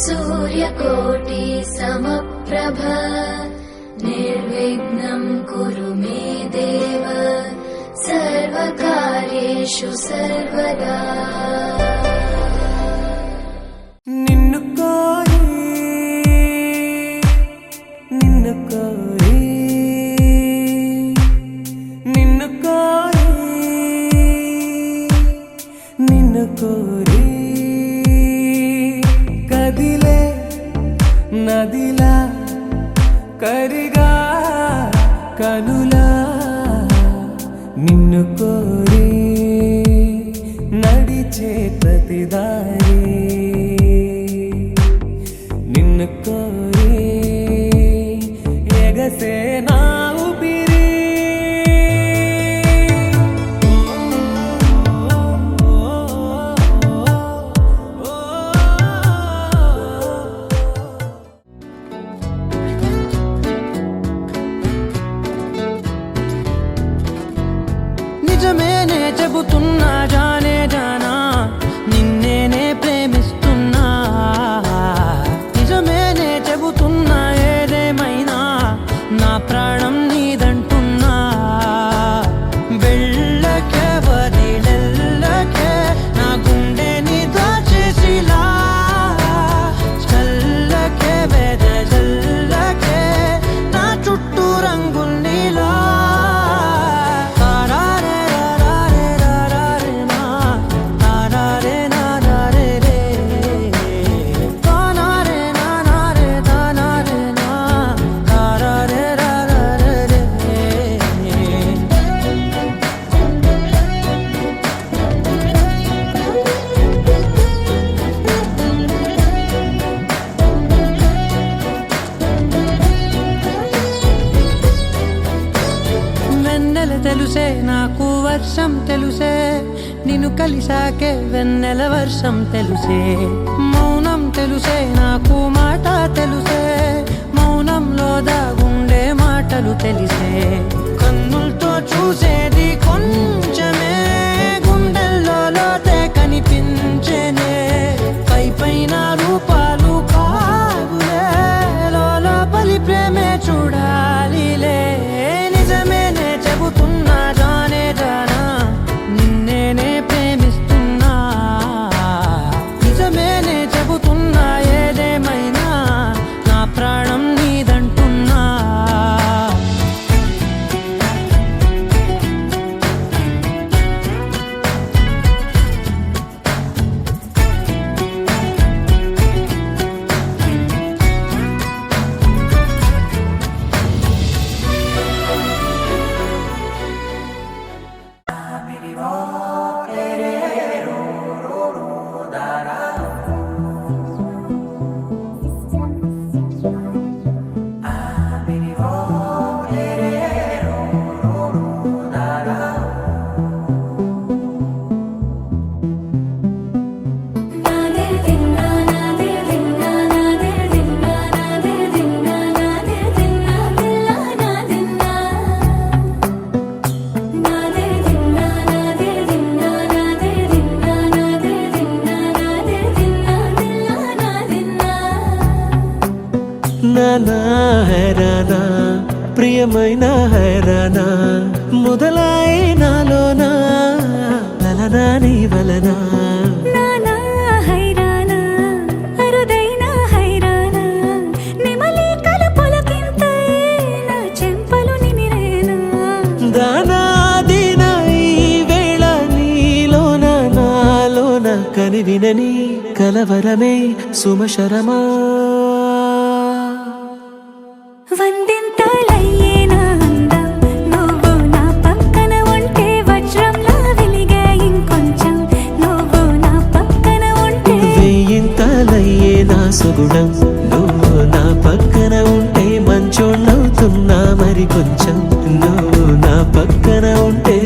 सूर्यकोटि समप्रभ निर्विघ्नं कुरु मे देव सर्वकार्येषु सर्वदा। కదిలే నదిలా కరిగా కనులా నిన్ను కోరి నడిచే ప్రతిదారి నిన్ను కోరి ఎగసే నా ఊపిరి నిజమేనే చెబుతున్నా జానే జానా నిన్నేనే ప్రేమిస్తున్నా నిజమేనే చెబుతున్నా ఏదేమైనా నా ప్రాణం నీదంటున్నా వెళ్ళకే వదిలెల్లకే నా గుండెని దాచేసిలా చల్లకే వెదజల్లకే నా చుట్టూ రంగుల్నిలా తెలుసే నాకు వర్షం తెలుసే నిన్ను కలిసాకే వెన్నెల వర్షం తెలుసే మౌనం తెలుసే నాకు మాట తెలుసే మౌనంలో దాగుండే మాటలు తెలిసే కన్నులతో చూసేది కొంచెమే గుండెల్లో లోతే కనిపించేనే పై పైన రూపాలు కావులే లోపలి ప్రేమే చూడాలిలే నిజమేనే చెబుతున్నా జానే జానా నిన్నేనే ప్రేమిస్తున్నా నిజమేనే చెబుతున్నా ఏదేమైనా నా ప్రాణం నీదంటున్నా నానా హైరానా ప్రియమైన హైరానా మొదలై నాలోనా లలనా నీ వలనా నానా హైరానా అరుదైన హైరానా నిమలి కలుపులకింతై నా చెంపలు నిమిరేనా దానా దీనా ఈ వేళ నీలోన నాలోన కనివినని కలవరమే సుమశరమా వందింతలయ్యేనా అందం నువ్వు నా పక్కన ఉంటే వజ్రంలా వెలిగే ఇంకొంచెం నువ్వు నా పక్కన ఉంటే వెయ్యింతలయ్యేనా సుగుణం నువ్వు నా పక్కన ఉంటే మంచోళ్ళవుతున్నా మరి కొంచెం నువ్వు నా పక్కన ఉంటే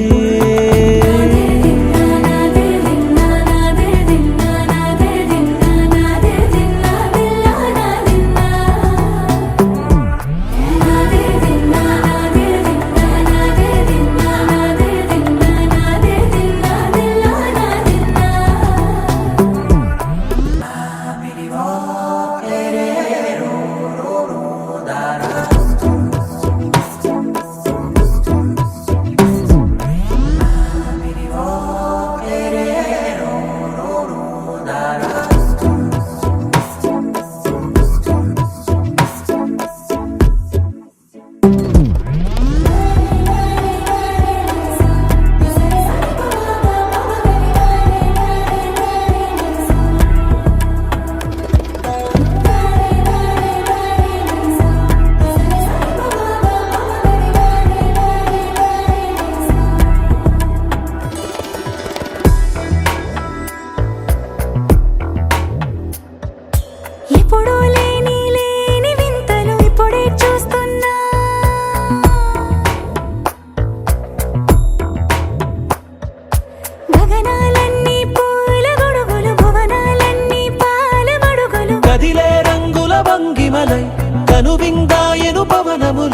గగనాలన్నీ పూల గొడుగులు భువనాలన్నీ పాల మడుగులు కదిలే రంగుల భంగిమలై కనువిందాయను పవనములు